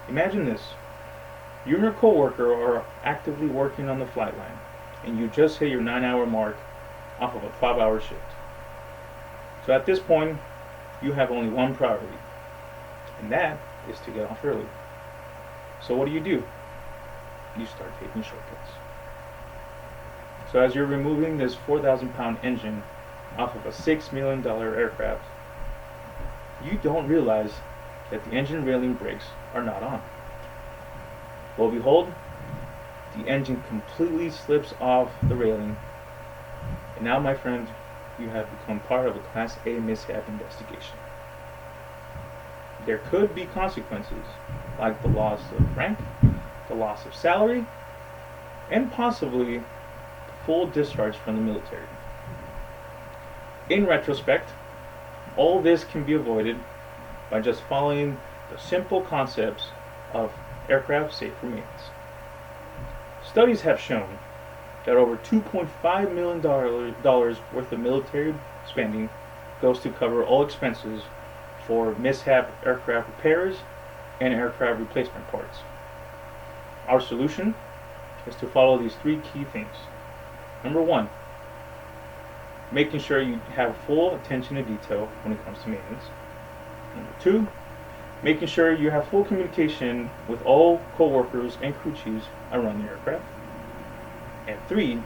Imagine this. You and your coworker are actively working on the flight line, and you just hit your 9-hour mark off of a 12-hour shift. So at this point, you have only one priority, and that is to get off early. So what do? You start taking shortcuts. So as you're removing this 4,000-pound engine off of a $6 million aircraft, you don't realize that the engine railing brakes are not on. Lo and behold, the engine completely slips off the railing, and now, my friend, you have become part of a Class A mishap investigation. There could be consequences, like the loss of rank, the loss of salary, and possibly full discharge from the military. In retrospect, all this can be avoided by just following the simple concepts of aircraft safety maintenance. Studies have shown that over $2.5 million worth of military spending goes to cover all expenses for mishap aircraft repairs and aircraft replacement parts. Our solution is to follow these three key things. Number one, making sure you have full attention to detail when it comes to maintenance. Number two, making sure you have full communication with all co-workers and crew chiefs around the aircraft. And three,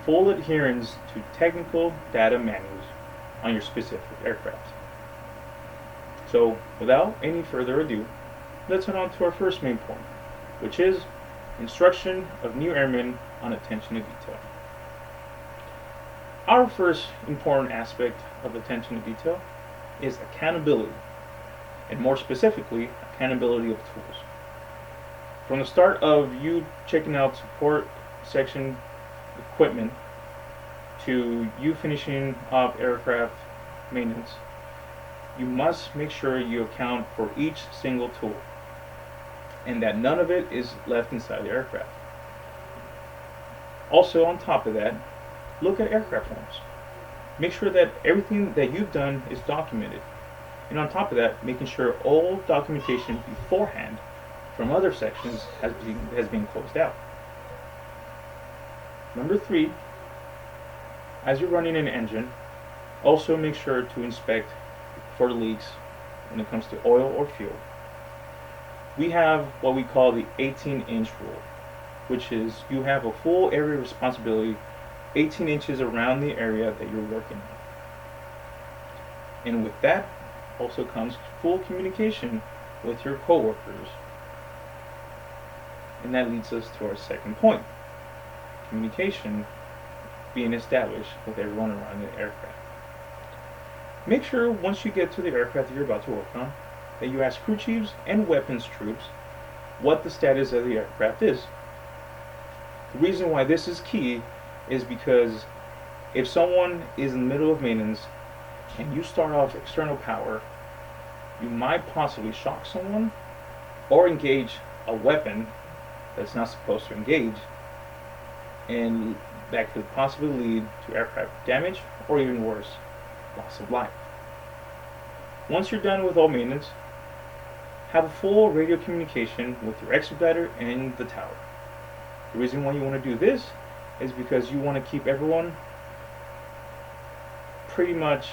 full adherence to technical data manuals on your specific aircraft. So, without any further ado, let's head on to our first main point, which is instruction of new airmen on attention to detail. Our first important aspect of attention to detail is accountability, and more specifically, accountability of tools. From the start of you checking out support section equipment to you finishing up aircraft maintenance, you must make sure you account for each single tool and that none of it is left inside the aircraft. Also, on top of that, look at aircraft forms. Make sure that everything that you've done is documented. And on top of that, making sure all documentation beforehand from other sections has been closed out. Number three, as you're running an engine, also make sure to inspect for leaks when it comes to oil or fuel. We have what we call the 18-inch rule, which is you have a full area responsibility 18 inches around the area that you're working on. And with that also comes full communication with your coworkers. And that leads us to our second point, communication being established with everyone around the aircraft. Make sure once you get to the aircraft that you're about to work on, that you ask crew chiefs and weapons troops what the status of the aircraft is. The reason why this is key is because if someone is in the middle of maintenance and you start off external power, you might possibly shock someone or engage a weapon that's not supposed to engage, and that could possibly lead to aircraft damage or even worse, loss of life. Once you're done with all maintenance, have a full radio communication with your expediter and the tower. The reason why you want to do this is because you want to keep everyone pretty much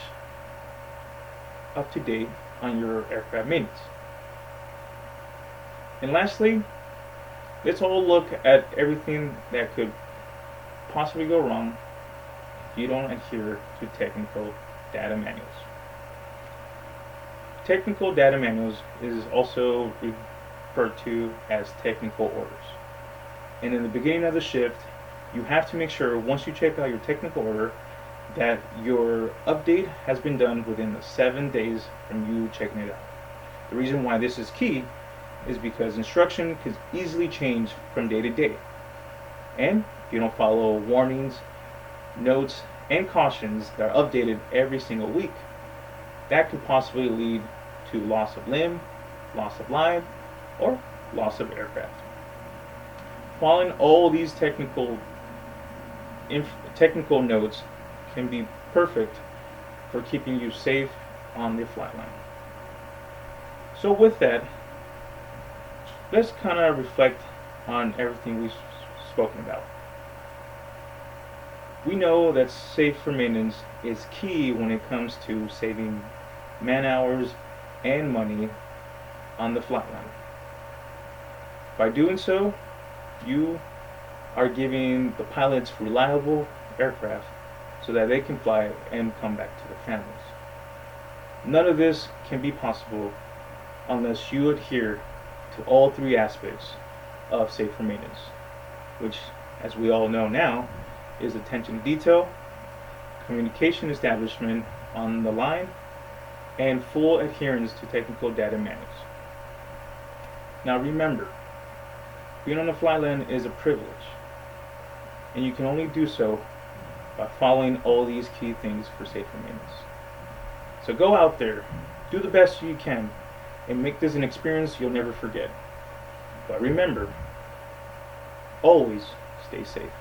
up to date on your aircraft maintenance. And lastly, let's all look at everything that could possibly go wrong if you don't adhere to technical data manuals. Technical data manuals is also referred to as technical orders. And in the beginning of the shift, you have to make sure once you check out your technical order that your update has been done within the 7 days from you checking it out. The reason why this is key is because instruction can easily change from day to day. And if you don't follow warnings, notes, and cautions that are updated every single week, that could possibly lead to loss of limb, loss of life, or loss of aircraft. Following all these technical notes can be perfect for keeping you safe on the flight line. So with that, let's kind of reflect on everything we've spoken about. We know that safe for maintenance is key when it comes to saving man hours and money on the flatline. By doing so, you are giving the pilots reliable aircraft so that they can fly and come back to their families. None of this can be possible unless you adhere to all three aspects of safer maintenance, which, as we all know now, is attention to detail, communication establishment on the line, and full adherence to technical data manuals. Now remember, being on the flyline is a privilege, and you can only do so by following all these key things for safer maintenance. So go out there, do the best you can, and make this an experience you'll never forget. But remember, always stay safe.